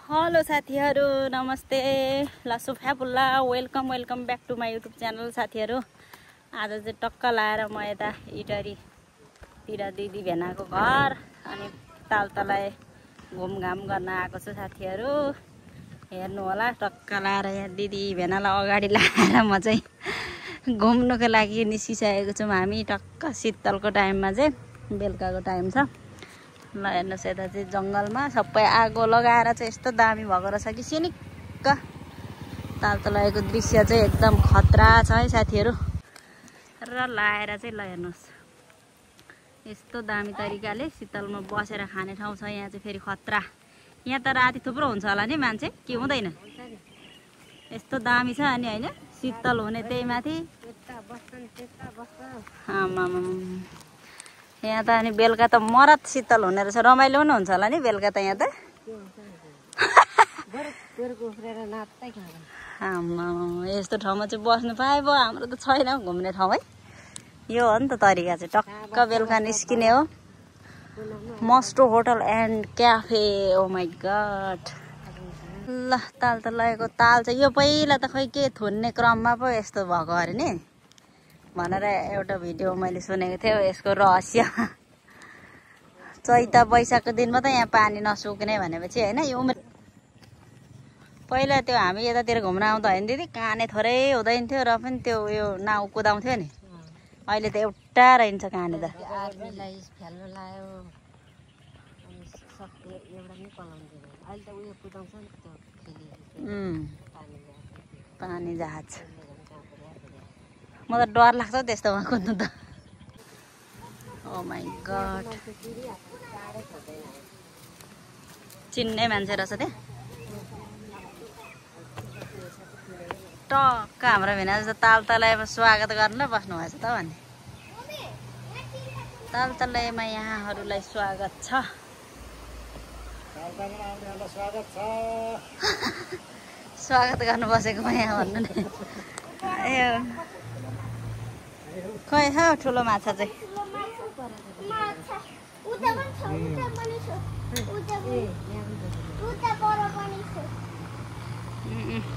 Hello साथीहरु नमस्ते ल सुफापुल्ला welcome back to my YouTube channel साथीहरु। आज चाहिँ टक्क लाएर म यता इटरीतिर दिदी भेनाको घर अनि तालतलाई घुमघाम गर्न आएको छु साथीहरु। हेर्नु होला टक्क लाएर यहाँ दिदी भेनालाई अगाडि लाएर म चाहिँ घुम्नको लागि निस्किसकेको छु। हामी टक्क शीतलको टाइममा चाहिँ बेलुकाको टाइम छ। ल हेर्नुहोस् यता चाहिँ जङ्गलमा सबै आगो लगाएर चाहिँ यस्तो दामी भएको रहेछ कि सिनिक्क तालतलाएको दृश्य चाहिँ एकदम खतरा छ है साथीहरु। र लाएर चाहिँ ल हेर्नुहोस् यस्तो दामी तरिकाले शीतलमा बसेर खाने ठाउँ छ। यहाँ चाहिँ फेरि खतरा। यहाँ त राति थुप्रो हुन्छ होला नि मान्छे के हुँदैन यस्तो दामी छ अनि हैन शीतल हुने त्यही माथि यहाँ त अनि बेलुका त मरत शीतल हुने रहेछ। रमाइलो पनि हुन्छ होला नि बेलुका त यहाँ त। यस्तो ठाउँमा चाहिँ बस्नु पाए भयो। हाम्रो त छैन घुम्ने ठाउँ है। यो हो नि त तरिका चाहिँ टक्क बेलुका निस्किने हो। मस्टो hotel and cafe. Oh my god. ल ताल त लगेको ताल चाहिँ यो पहिला त खै के थुन्ने क्रममा पो यस्तो भएको अरे नि भनेर एउटा भिडियो मैले सुनेको थिएँ। यसको रहस्य चैत वैशाखको दिनमा त यहाँ पानी नसुक्ने भनेपछि हैन यो पहिला त्यो हामी यतातिर घुम्न आउँदा हैन दिदी काने थोरै हुँदैन थियो र पनि त्यो यो नाउ कुदाउँथ्यो नि। अहिले त एउटा रहन्छ काने त। आर्मीलाई फेल्न लायो अनि सबै एउटा नि पलाउँदैन। अहिले त उयो कुदाउँछ नि त्यो खेली पानी जहाज। म त डर लाग्छ त्यस्तोमा कुद्नु त। ओ माई गड। चिन्ने मान्छे रहेछ त्यहाँ टक्क हाम्रो भेना जस्तो तालतलाईमा स्वागत गर्न बस्नु भएछ त भने। तालतलाईमा यहाँहरूलाई स्वागत छ। स्वागत गर्नु बसेकोमा यहाँ भन्नु नि। खै छ ठुलो माछा चाहिँ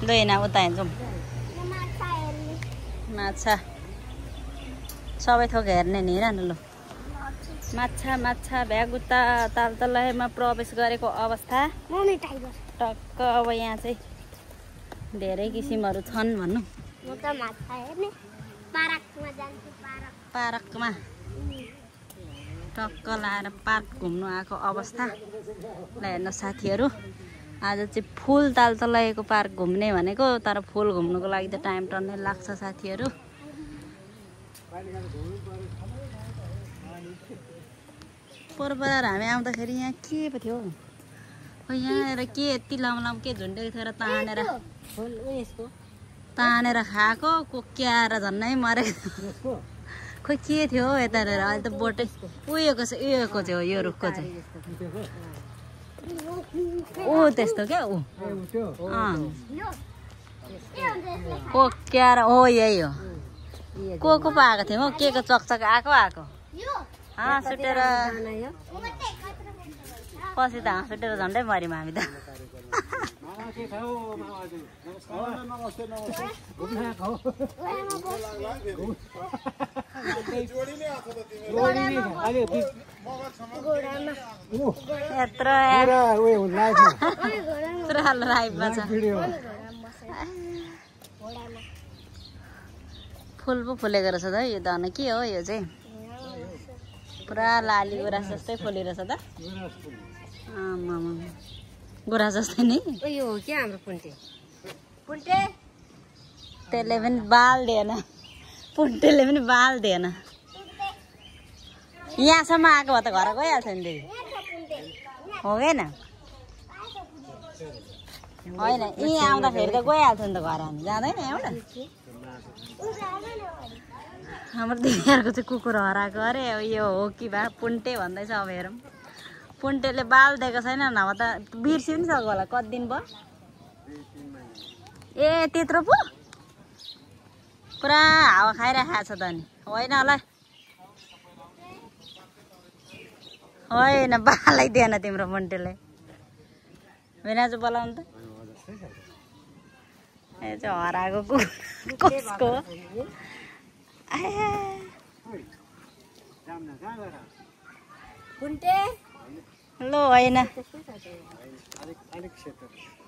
लैना उता हिँड्छौँ। माछा सबै थोक हेर्ने नि हेर न। ल माछा माछा भ्याग उता तालतलाईमा प्रवेश गरेको अवस्था टक्क। अब यहाँ चाहिँ धेरै किसिमहरू छन् भनौँ। पार्कमा टक्क लाएर पार्क घुम्नु आएको अवस्था। ल हेर्नु साथीहरु आज चाहिँ फुल तालतलाईको पार्क घुम्ने भनेको तर फुल घुम्नुको लागि त टाइम टन्नै लाग्छ साथीहरु। पोहोर हामी आउँदाखेरि यहाँ के पो थियो हो यहाँ आएर के यति लामो के झुन्डेको थियो र तानेर खाएको कोक्याएर झन्नै मरेको खोइ के थियो हो यतानिर। अहिले त बोटै उयोको छ उयोको चाहिँ हो यो रुखको चाहिँ ऊ त्यस्तो क्या ऊ कोक्याएर हो यही हो। को पो आएको थियो हौ के को चकचक आएको सुटेर पछि त सुटेर झन्डै मऱ्यौँ हामी त। फुल पो फुलेको रहेछ त यो धन के हो यो चाहिँ पुरा लाली गुराँस जस्तै फुलिरहेछ त। गुराँस जस्तै नि यो हो के हाम्रो पुन्टे त्यसले पनि बाल दिएन। पुन्टेले पनि बाल दिएन। यहाँसम्म आएको भए त घर गइहाल्छ नि दिदी हो होइन होइन यहीँ आउँदाखेरि त गइहाल्छ नि त घर। हामी जाँदैन यहाँबाट। हाम्रो दिदीहरूको चाहिँ कुकुर हराएको अरे यो हो कि भए पुन्टे भन्दैछ। अब हेरौँ पुन्टेले बाल दिएको छैन नभए त बिर्सिनु नि सक्यो होला। कति दिन भयो ए त्यत्रो पो पुरा हावा खाइरहेको छ त नि होइन होला होइन बालै दिएन तिम्रो पुन्टेले। भेनाजु बोलाउनु त ए चाहिँ हराएको कसको लो होइन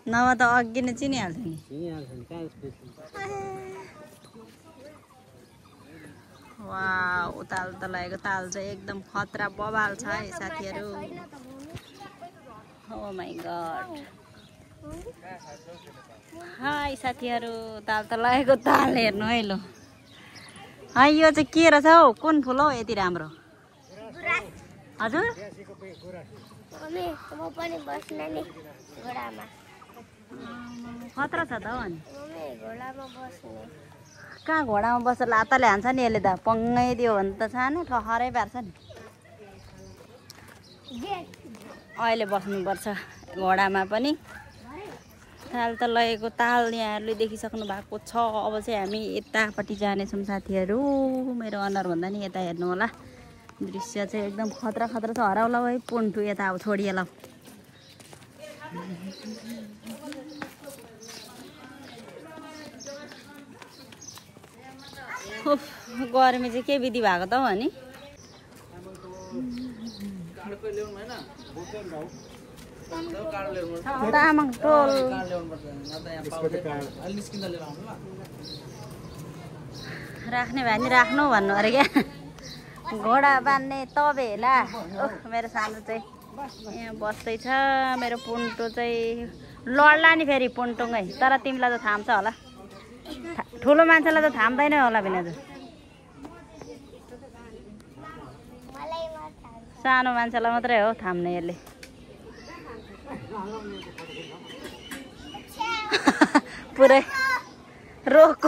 नभए त अघि नै चिनिहाल्छ नि वाउ ताल त लागेको ताल चाहिँ एकदम खतरा बवाल छ है साथीहरू ओ माई गॉड हाई साथीहरू ताल त लागेको ताल हेर्नु है लो है यो चाहिँ के रहेछ हौ कुन फुल हौ यति राम्रो हजुर खतरा छ त हौ अनि कहाँ घोडामा बसेर लाताले हान्छ नि यसले त पङ्गै दियो भने त सानो ठहरै पार्छ नि अहिले बस्नुपर्छ घोडामा पनि ताल त लगेको ताल यहाँहरूले देखिसक्नु भएको छ अब चाहिँ हामी यतापट्टि जानेछौँ साथीहरू मेरो अनुहारभन्दा नि यता हेर्नु होला दृश्य चाहिँ एकदम खतरा खतरा छ हराउला है पुन्टु यता अब छोडिएला गर्मी चाहिँ के विधि भएको त हो नि तामाङ टोल राख्ने भए नि राख्नु भन्नु अरे क्या घोडा बान्ने तबेला मेरो सानो चाहिँ यहाँ बस्दैछ मेरो पुन्टो चाहिँ लड्ला नि फेरि पुन्टुङै तर तिमीलाई त थाम्छ होला ठुलो मान्छेलाई त थाम्दैन होला भिनाजु सानो मान्छेलाई मात्रै हो थाम्ने यसले पुरै रोक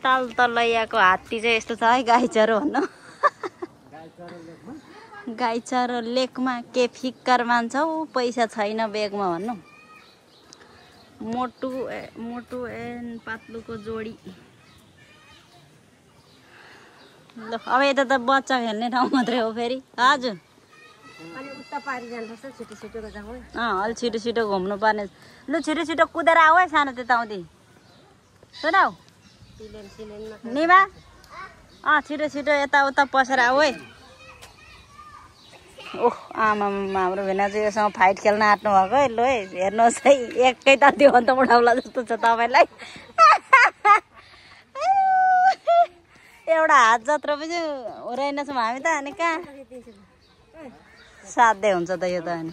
ताल तलैयाको हात्ती चाहिँ यस्तो छ है गाईचरो भन्नु गाईचरो लेकमा के फिक्कर मान्छौ पैसा छैन बेगमा भन्नु मोटु एन पातलुको जोडी ल अब यता त बच्चा खेल्ने ठाउँ मात्रै हो फेरि हजुर अलि छिटो छिटो घुम्नु पर्ने लु छिटो छिटो कुदेर आऊ है सानो त्यताउँदै सुनौ निमा छिटो छिटो यताउता पसेर आऊ है ओह आमा हाम्रो भेना चाहिँ योसँग फाइट खेल्न आँट्नु भएको है लु है हेर्नुहोस् है एकै त त्यो अन्त उठाउला जस्तो छ तपाईँलाई एउटा हात जत्रो पनि रहेनछौँ हामी त अनि कहाँ साध्य हुन्छ त यो त अनि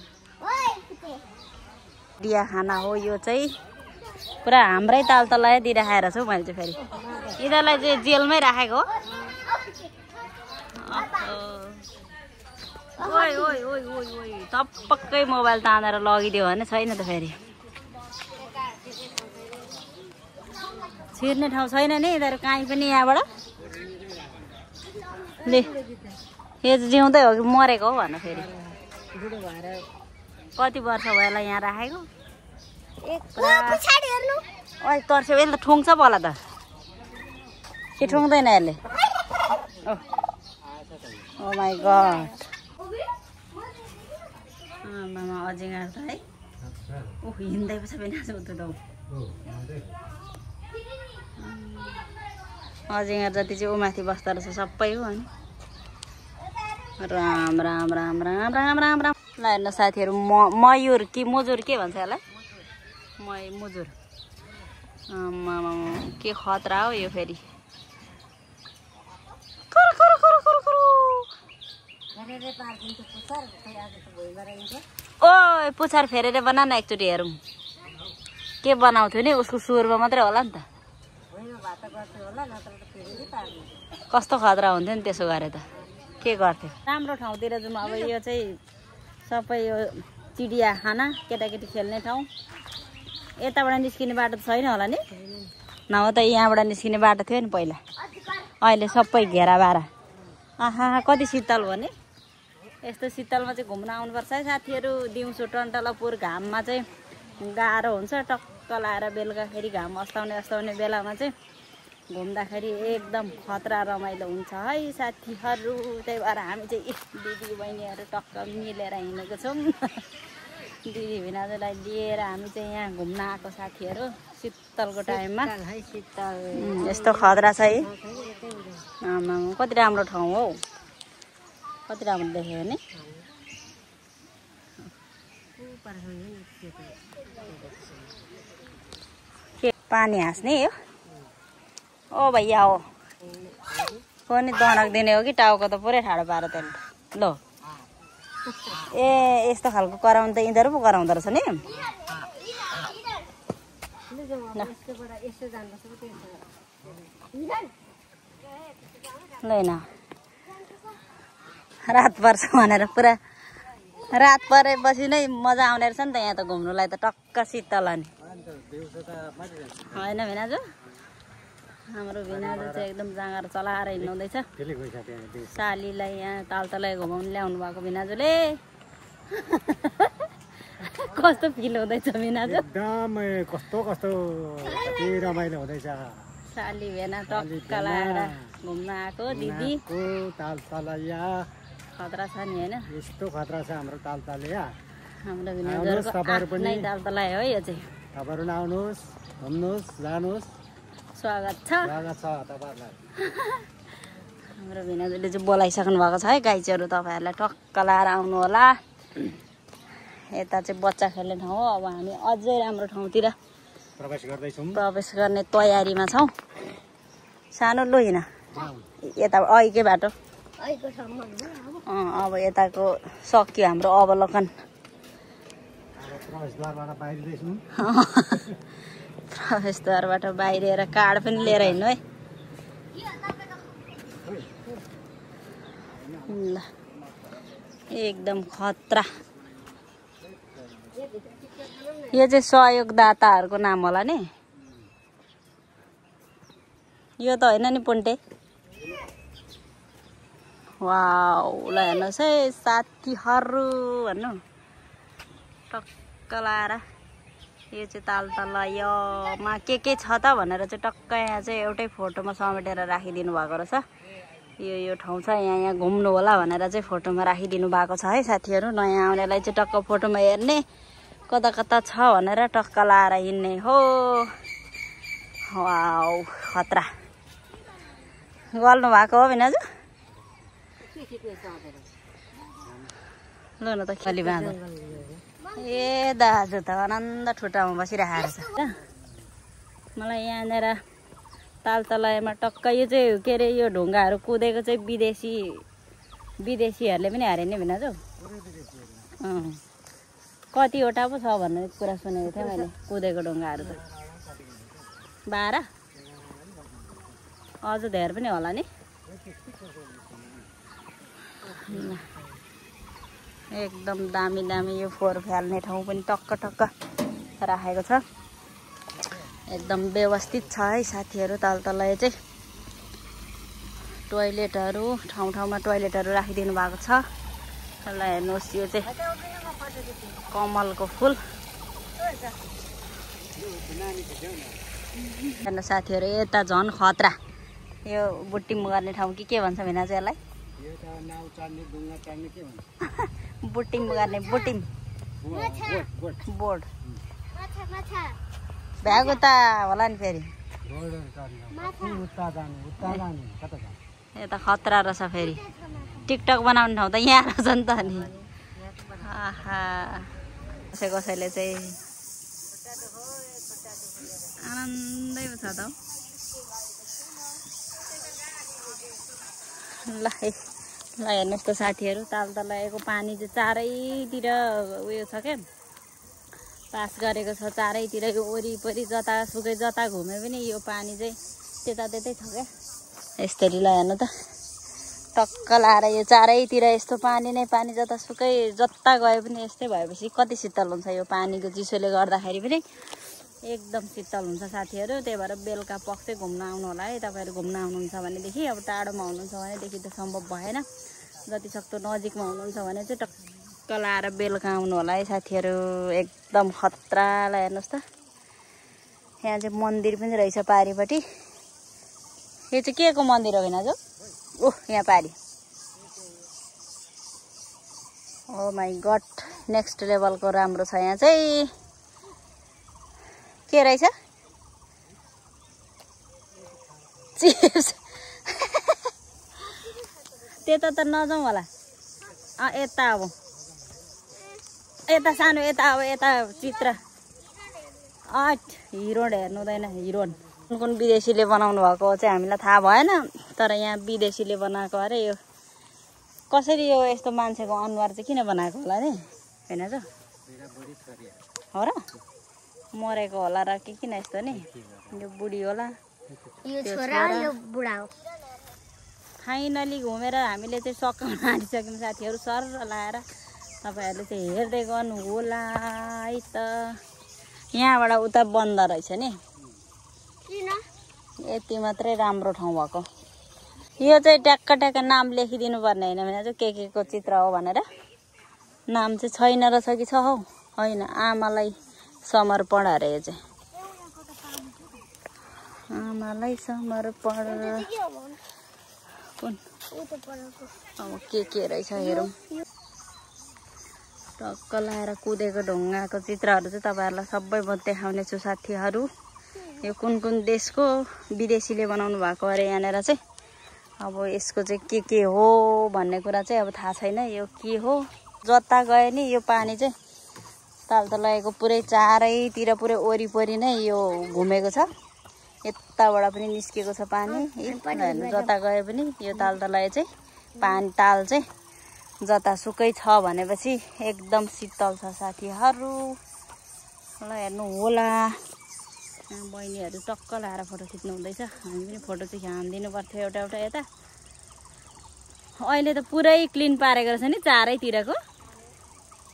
दिया खाना हो यो चाहिँ पुरा हाम्रै ताल तलै दिइराखेर छु मैले चाहिँ फेरि यिनीहरूलाई चाहिँ जेलमै राखेको ओइ ओइ ओइ ओइ ओइ टपक्कै मोबाइल तानेर लगिदियो भने छैन त फेरि छिर्ने ठाउँ छैन नि यिनीहरू काहीँ पनि यहाँबाट ले यो चाहिँ जिउँदै हो कि मरेको हो भन फेरि कति वर्ष भयो होला यहाँ राखेको ओइ तर्स्यो यसले त ठुङ्छ होला त के ठुङ्दैन यसले ओ माई गड मामा अजिङ्गार त है ओह हिँड्दै पो छ बेनाजु उता त अजिङ्गार जति चाहिँ ऊ माथि बस्दो रहेछ सबै हो अनि राम राम राम राम राम राम राम ल हेर्नु साथीहरू मयुर कि मुजुर के भन्छ यसलाई मुजुर के खतरा हो यो फेरि ओइ पुछार फेरेर बना न एकचोटि हेरौँ के बनाउँथ्यो नि उसको सुरमा मात्रै होला नि त कस्तो खतरा हुन्थ्यो नि त्यसो गरे त के गर्थ्यो राम्रो ठाउँतिर जाउँ अब यो चाहिँ सबै यो चिडिया खाना केटाकेटी खेल्ने ठाउँ यताबाट निस्किने बाटो त छैन होला नि नभए त यहाँबाट निस्किने बाटो थियो नि पहिला अहिले सबै घेरा बारा आहा कति शीतल भने यस्तो शीतलमा चाहिँ घुम्न आउनुपर्छ है साथीहरू दिउँसो टन्टलापुर घाममा चाहिँ गाह्रो हुन्छ टक्क लाएर बेलुकाखेरि घाम अस्ताउने बेलामा चाहिँ घुम्दाखेरि एकदम खतरा रमाइलो हुन्छ है साथीहरू। त्यही भएर हामी चाहिँ दिदी बहिनीहरू टक्क मिलेर हिँडेको छौँ। दिदी भिनाजुलाई लिएर हामी चाहिँ यहाँ घुम्न आएको साथीहरू शीतलको टाइममा। यस्तो खतरा छ है। कति राम्रो ठाउँ हौ, कति राम्रो देख्यो भने। पानी हाँस्ने हो ओ भैया हो पनि दनक दिने हो कि टाउको त पुरै ठाडो पार त्यसले। ल ए यस्तो खालको कराउनु त यिनीहरू पो कराउँदो रहेछ नि। ल रात पर्छ भनेर पुरा रात परेपछि नै मजा आउने रहेछ नि त यहाँ त घुम्नुलाई त टक्क शीतल नि होइन भिनाजु। हाम्रो भिनाजु चाहिँ एकदम जाँगर चलाएर हिँड्नुहुँदैछ। सालीलाई यहाँ तालतलाई घुमाउनु ल्याउनु भएको भिनाजुले। कस्तो फिल हुँदैछ भिनाजु? एकदम कस्तो कस्तो रमाइलो हुँदैछ। साली भेना टक्क लाएर घुम्न आएको दिदी। तालतलैया खतरा छ नि होइन? यस्तो खतरा छ हाम्रो तालतलैया। हाम्रो भिनाजुको आफ्नै तालतलाइ हो यो चाहिँ। तपाईँहरू आउनुहोस्, घुम्नुहोस्, जानुहोस्, स्वागत छ तपाईँहरूलाई। हाम्रो भिनाजुले चाहिँ बोलाइसक्नु भएको छ है गाइजहरू, तपाईँहरूलाई टक्क लाएर आउनु होला। यता चाहिँ बच्चा खेल्ने ठाउँ हो। अब हामी अझै राम्रो ठाउँतिर प्रवेश गर्ने तयारीमा छौँ। सानो लु हिँड यता अहिकै बाटो। अब यताको सक्यो हाम्रो अवलोकन। प्रवेशद्वारबाट बाहिरिएर कार्ड पनि लिएर हिँड्नु है। ल एकदम खतरा। यो चाहिँ सहयोगदाताहरूको नाम होला नि। यो त होइन नि पुन्टे। वाउ ल हेर्नुहोस् है साथीहरू भन्नु टक्क लाएर। यो चाहिँ तालतलैयामा के छ त भनेर चाहिँ टक्क यहाँ चाहिँ एउटै फोटोमा समेटेर राखिदिनु भएको रहेछ। यो ठाउँ छ यहाँ घुम्नु होला भनेर चाहिँ फोटोमा राखिदिनु भएको छ है साथीहरू। नयाँ आउनेलाई चाहिँ टक्क फोटोमा हेर्ने, कता कता छ भनेर टक्क लाएर हिँड्ने हो। वाउ खतरा गर्नु भएको हो भिनाजु। ल न त खाली बाँध। ए दाजु त आनन्द ठुटामा बसिरहेको छ। मलाई यहाँनिर तालतलैमा टक्क यो चाहिँ के अरे यो ढुङ्गाहरू कुदेको चाहिँ विदेशीहरूले पनि हारे नि भिनाजु। कतिवटा पो छ भन्ने कुरा सुनेको थिएँ मैले कुदेको ढुङ्गाहरू त। 12 अझ धेर पनि होला नि। एकदम दामी दामी यो फोहोर फाल्ने ठाउँ पनि टक्क टक्क राखेको छ। एकदम व्यवस्थित छ है साथीहरू तालतलै चाहिँ। टोइलेटहरू ठाउँ ठाउँमा टोइलेटहरू राखिदिनु भएको छ। ल हेर्नुहोस् यो चाहिँ कमलको फुल। हेर्नु साथीहरू यता झन् खतरा। यो बुट्टिम गर्ने ठाउँ के भन्छ भिना चाहिँ यसलाई? बुट्टिम गर्ने बुट्टिम बोर्ड भ्याएको त होला नि फेरि। यता खतरा रहेछ फेरि। टिकटक बनाउने ठाउँ त यहाँ रहेछ नि त नि। आहा कसैले चाहिँ आनन्दै छ त। ल हेर्नुहोस् त साथीहरू तालतलाको पानी चाहिँ चारैतिर उयो छ क्या, पास गरेको छ चारैतिर। यो वरिपरि जतासुकै जता घुमे पनि यो पानी चाहिँ त्यतै छ क्या यसरी। ल हेर्नु त टक्क लाएर यो चारैतिर यस्तो पानी नै पानी, जतासुकै जता गए पनि यस्तै भएपछि कति शीतल हुन्छ यो पानीको चिसोले गर्दाखेरि पनि एकदम शीतल हुन्छ साथीहरू। त्यही भएर बेलुका पख चाहिँ घुम्न आउनु होला है तपाईँहरू। घुम्न आउनुहुन्छ भनेदेखि अब टाढोमा हुनुहुन्छ भनेदेखि त सम्भव भएन। जति सक्दो नजिकमा हुनुहुन्छ भने चाहिँ टक्क लाएर बेलुका आउनु होला है साथीहरू। एकदम खतरालाई हेर्नुहोस् त। यहाँ चाहिँ मन्दिर पनि रहेछ पारिपट्टि। यो चाहिँ के को मन्दिर हो हैन जो ओह यहाँ पारी ओ माई गड नेक्स्ट लेभलको राम्रो छ यहाँ चाहिँ के रहेछ चिप्स त्यता त नजाउँ होला यता अब यता सानो यता अब यता चित्र हिरोन हेर्नु हुँदैन हिरोन कुन विदेशीले बनाउनु भएको चाहिँ हामीलाई थाहा भएन तर यहाँ विदेशीले बनाएको अरे यो कसरी यो यस्तो मान्छेको अनुहार चाहिँ किन बनाएको होला नि हैन त हो र मरेको होला र के किन यस्तो नि यो बुढी होला यो छोरा यो बुढा हो फाइनली घुमेर हामीले चाहिँ सकाउन आँटिसक्यौँ साथीहरू सर लाएर तपाईहरुले चाहिँ हेर्दै गर्नु होला है त यहाँबाट उता बन्द रहेछ नि किन यति मात्रै राम्रो ठाउँ भएको यो चाहिँ ट्याक्क ट्याक्क नाम लेखिदिनु पर्ने हैन भने चाहिँ के को चित्र हो भनेर नाम चाहिँ छैन रहेछ कि छ हौ हैन आमालाई समर्पण अरे यो चाहिँ आमालाई समर्पण कुन अब के रहेछ हेरौँ टक्क लाएर कुदेको ढुङ्गाको चित्रहरू चाहिँ तपाईहरुलाई सबै म देखाउने छु साथीहरू यो कुन देशको विदेशीले बनाउनु भएको अरे यहाँनेर चाहिँ अब यसको चाहिँ के हो भन्ने कुरा चाहिँ अब थाहा छैन यो के हो जता गए नि यो पानी चाहिँ तालतलाएको पुरै चारैतिर पुरै वरिपरि नै यो घुमेको छ यताबाट पनि निस्केको छ पानी जता गए पनि यो तालतलाए चाहिँ पानी ताल चाहिँ जतासुकै छ भनेपछि एकदम शीतल छ साथीहरू ल हेर्नु होला बहिनीहरू टक्क लाएर फोटो खिच्नु हुँदैछ हामी पनि फोटो चाहिँ हान्दिनु पर्थ्यो एउटा एउटा यता अहिले त पुरै क्लिन पारेको रहेछ नि चारैतिरको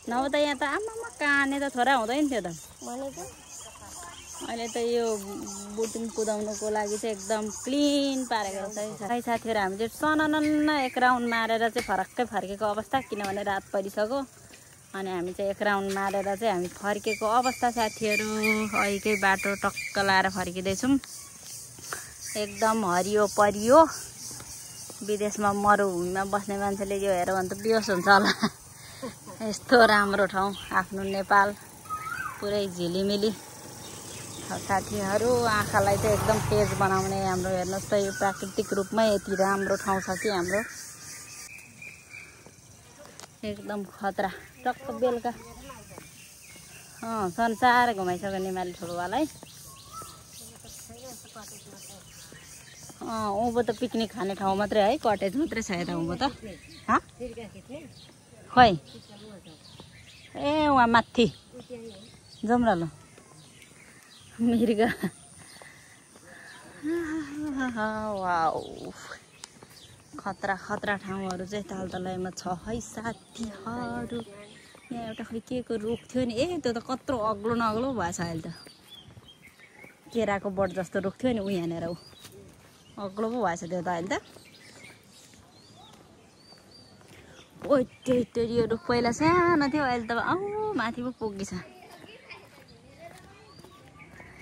नभए त यहाँ त आमामा काने त थोरा हुँदैन थियो त अहिले त यो बुटिङ कुदाउनुको लागि चाहिँ एकदम क्लिन पारेको रहेछ साथीहरू हामी चाहिँ सननन्न एक राउन्ड मारेर चाहिँ फरक्कै फर्केको अवस्था किनभने रात परिसक्यो अनि हामी चाहिँ एक राउन्ड मारेर चाहिँ हामी फर्केको अवस्था साथीहरू अहिलेकै बाटो टक्क लाएर फर्किँदैछौँ एकदम हरियो परियो विदेशमा मरुभूमिमा बस्ने मान्छेले यो हेऱ्यो भने त बेहोस हुन्छ होला यस्तो राम्रो ठाउँ आफ्नो नेपाल पुरै झिलिमिली साथीहरू आँखालाई चाहिँ एकदम तेज बनाउने हाम्रो हेर्नुहोस् त यो प्राकृतिक रूपमै यति राम्रो ठाउँ छ कि हाम्रो एकदम खतरा टक्क बेलुका संसार घुमाइसक्यो नेपाली ठुलोवालाई उँभो त पिकनिक खाने ठाउँ मात्रै है कटेज मात्रै छ यता उँभो त खै ए वहाँ माथि जाउँ र ल मृग वाउ खतरा खतरा ठाउँहरू चाहिँ तालतलाईमा छ है साथीहरू यहाँ एउटा खै के को रुख थियो नि त्यो त कत्रो अग्लो नअग्लो भएछ अहिले त केराको बोट जस्तो रुख थियो नि उ यहाँनिर ऊ अग्लो पो भएछ त्यो त अहिले त ओ त्यही यो रुख पहिला सानो थियो अहिले त माथि पो पुगिछ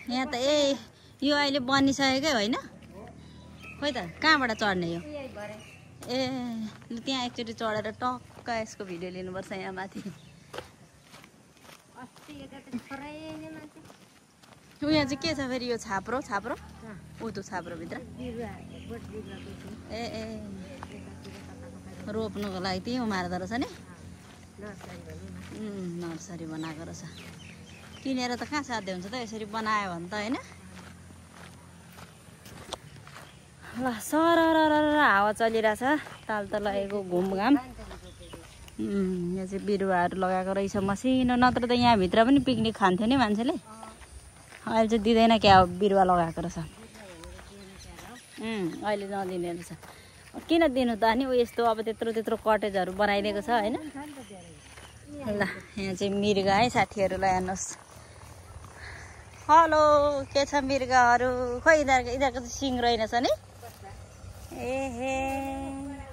यहाँ त यो अहिले बनिसकेकै होइन खोइ त कहाँबाट चढ्ने यो त्यहाँ एकचोटि चढेर टक्क यसको भिडियो लिनुपर्छ यहाँ माथि यहाँ चाहिँ के छ फेरि यो छाप्रो ऊ त्यो छाप्रोभित्र रोप्नुको लागि त्यही उमार्दो रहेछ नि नर्सरी बनाएको रहेछ किनेर त कहाँ साध्य हुन्छ त यसरी बनायो भने त होइन ल सरर हावा चलिरहेछ तालतलाएको घुमघाम यहाँ चाहिँ बिरुवाहरू लगाएको रहेछ मसिनो नत्र त यहाँभित्र पनि पिकनिक खान्थ्यो नि मान्छेले अहिले चाहिँ दिँदैन क्या बिरुवा लगाएको रहेछ अहिले नदिने रहेछ किन दिनु त अनि यस्तो अब त्यत्रो कटेजहरू बनाइदिएको छ होइन ल यहाँ चाहिँ मृग है साथीहरूलाई हेर्नुहोस् हेलो के छ मृगहरू खोइ यिनीहरूको चाहिँ सिङ रहेनछ नि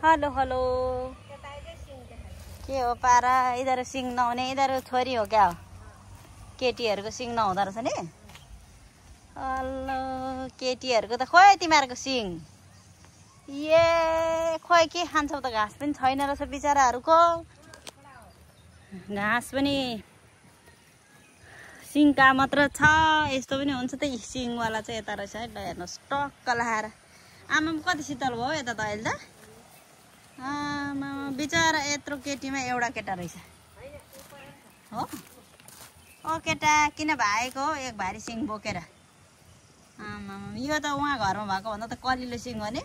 हेलो के हो पारा यिनीहरू सिङ नहुने यिनीहरू छोरी हो क्या हो केटीहरूको सिङ नहुँदो रहेछ नि हेलो केटीहरूको त खोइ तिमीहरूको सिङ ए खोइ के खान्छौ त घाँस पनि छैन रहेछ बिचराहरूको घाँस पनि सिङका मात्र छ यस्तो पनि हुन्छ त सिङवाला चाहिँ यता रहेछ है ल हेर्नुहोस् टक्क लाएर आमा कति शीतल भयो यता त अहिले त आमा बिचरा यत्रो केटीमा एउटा केटा रहेछ हो ओ केटा किन भाएको एक भारी सिङ बोकेर आमा यो त उहाँ घरमा भएको भन्दा त कलिलो सिङ हो नि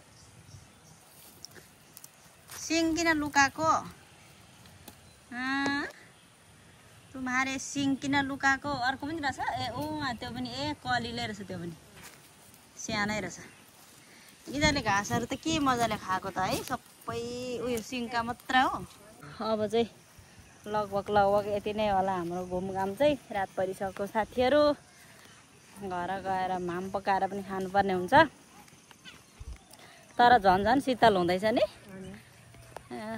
सिङ किन लुकाको तुम्हारे सिङ किन लुकाको अर्को पनि रहेछ ए त्यो पनि कलिलै रहेछ त्यो पनि सानै रहेछ यिनीहरूले घाँसहरू त के मजाले खाएको त है सबै उयो सिङका मात्र हो अब चाहिँ लगभग यति नै होला हाम्रो घुमघाम चाहिँ रात परिसक्यो साथीहरू घर गएर माम पकाएर पनि खानुपर्ने हुन्छ तर झन् शीतल हुँदैछ नि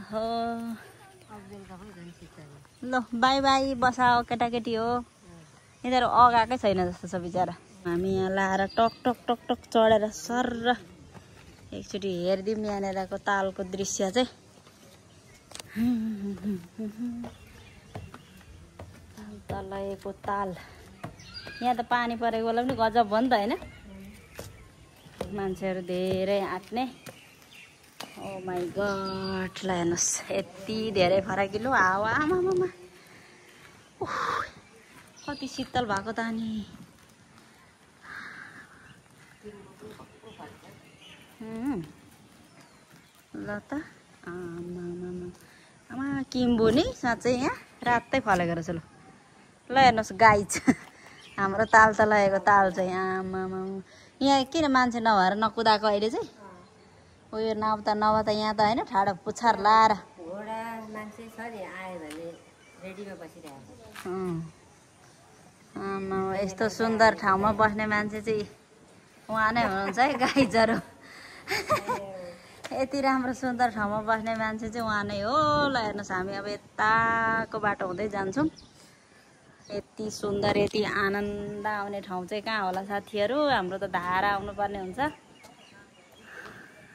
हो ल बाई बाई बसाओ केटाकेटी हो यिनीहरू अगाएकै छैन जस्तो छ बिचरा हामी यहाँ लाएर टक टक टक टक चढेर सर एकचोटि हेरिदिउँ यहाँनिरको तालको दृश्य चाहिँ तलको ताल यहाँ त पानी परेको बेला पनि गजब भयो नि त होइन मान्छेहरू धेरै आँट्ने ओ माई गड ल हेर्नुहोस् यति धेरै फराकिलो हावा आमामा कति शीतल भएको त अनि ल त आमा किम्बु नि साँच्चै यहाँ रातै फलेको रहेछ ल हेर्नुहोस् गाई छ हाम्रो ताल त लगेको ताल चाहिँ आमामा यहाँ किन मान्छे नभएर नकुदाएको अहिले चाहिँ उयो नभए त यहाँ त होइन ठाडो पुछार लाएर घोडा मान्छे छ नि आयो भने रेडीमा बसिरहेको आमा यस्तो सुन्दर ठाउँमा बस्ने मान्छे चाहिँ उहाँ नै हुनुहुन्छ है गाई जरो यति राम्रो सुन्दर ठाउँमा बस्ने मान्छे चाहिँ उहाँ नै हो ल हेर्नुहोस् हामी अब यताको बाटो हुँदै जान्छौँ यति सुन्दर यति आनन्द आउने ठाउँ चाहिँ कहाँ होला साथीहरू हाम्रो त धारा आउनुपर्ने हुन्छ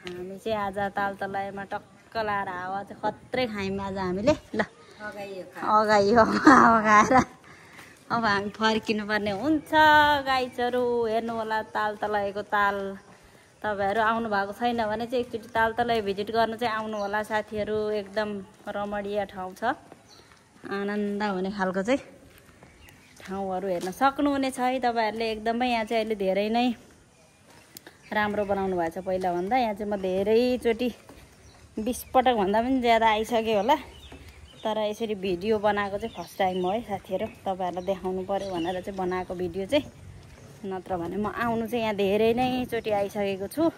हामी चाहिँ आज ताल तलाइमा टक्क लाएर हावा चाहिँ खत्रै खायौँ आज हामीले ल अगाइयो हावा खाएर अब हामी फर्किनु पर्ने हुन्छ गाई चरु हेर्नु होला ताल तलाइको ताल तपाईँहरू आउनु भएको छैन भने चाहिँ एकचोटि ताल तलाई भिजिट गर्नु चाहिँ आउनु होला साथीहरू एकदम रमणीय ठाउँ छ आनन्द हुने खालको चाहिँ ठाउँहरू हेर्न सक्नुहुनेछ है तपाईँहरूले एकदमै यहाँ चाहिँ अहिले धेरै नै राम्रो बनाउनु भएको छ पहिलाभन्दा यहाँ चाहिँ म धेरैचोटि 20 पटक भन्दा पनि ज्यादा आइसक्यो होला तर यसरी भिडियो बनाएको चाहिँ फर्स्ट टाइम हो है साथीहरू तपाईँहरूलाई देखाउनु पर्यो भनेर चाहिँ बनाएको भिडियो चाहिँ नत्र भने म आउनु चाहिँ यहाँ धेरै नै चोटि आइसकेको छु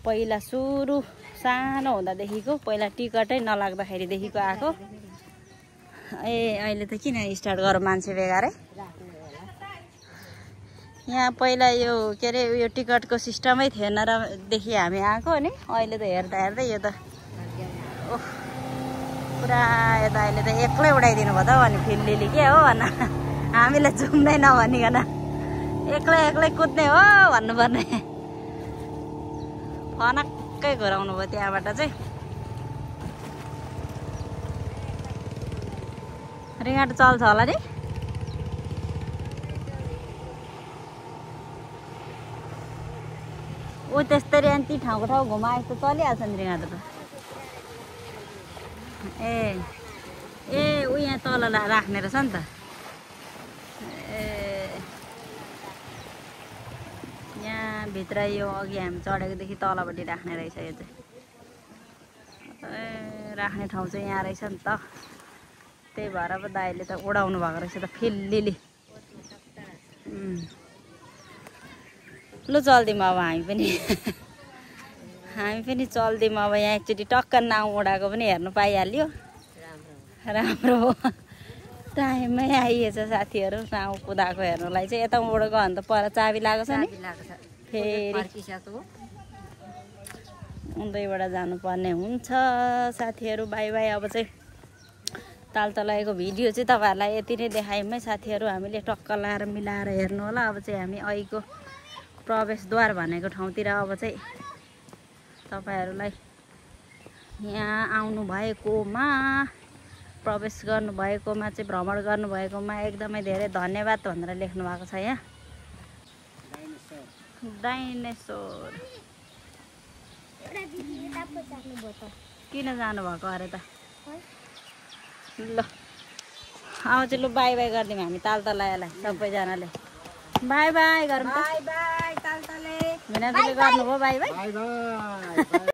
पहिला सुरु सानो हुँदादेखिको पहिला टिकटै नलाग्दाखेरिदेखिको आएको अहिले त किन स्टार्ट गरौँ मान्छे बेगारै यहाँ पहिला यो के अरे यो टिकटको सिस्टमै थिएन र देखि हामी आएको नि अहिले त हेर्दा यो त ओह पुरा यता अहिले त एक्लै उडाइदिनु भयो त भने फिल्लीले के हो भन्न हामीलाई जुम्दै नभनिकन एक्लै कुद्ने हो भन्नुपर्ने फनक्कै घुराउनु भयो त्यहाँबाट चाहिँ रिङ्गाट चल्छ होला नि ऊ त्यस्तरी अनि ती ठाउँको ठाउँ घुमाए जस्तो चलिहाल्छ नि रिङ्गाट त ए ऊ यहाँ तल राख्ने रहेछ नि त यहाँ भित्र यो अघि हामी चढेकोदेखि तलपट्टि राख्ने रहेछ यो चाहिँ राख्ने ठाउँ चाहिँ यहाँ रहेछ नि त त्यही भएर पो दाइले त उडाउनु भएको रहेछ त फिल्लीले लु चल्दिउँ अब हामी पनि चल्दिउँ अब यहाँ एकचोटि टक्क नाउँ उडाएको पनि हेर्नु पाइहाल्यो राम्रो हो टाइममै आइएछ साथीहरू नाउँ कुदाएको हेर्नुलाई चाहिँ यता उडेको भने त पर चाबी लागेको छ नि फेरि उन्दैबाट जानुपर्ने हुन्छ साथीहरू बाई बाई अब चाहिँ ताल तलाएको भिडियो चाहिँ तपाईँहरूलाई यति नै देखायौँ है साथीहरू हामीले टक्क लाएर मिलाएर हेर्नु होला अब चाहिँ हामी अहिलेको प्रवेशद्वार भनेको ठाउँतिर अब चाहिँ तपाईँहरूलाई यहाँ आउनुभएकोमा प्रवेश गर्नुभएकोमा चाहिँ भ्रमण गर्नुभएकोमा एकदमै धेरै धन्यवाद भनेर लेख्नु भएको छ यहाँ। डाइनेसोर किन जानुभएको अरे त? ल अब चाहिँ लु बाई बाई गरिदिउँ हामी तालतलायालाई सबैजनाले। बाई बाई गरौँ त। By by तालतले। भिनाजुले गर्नुभयो बाई बाई। By by.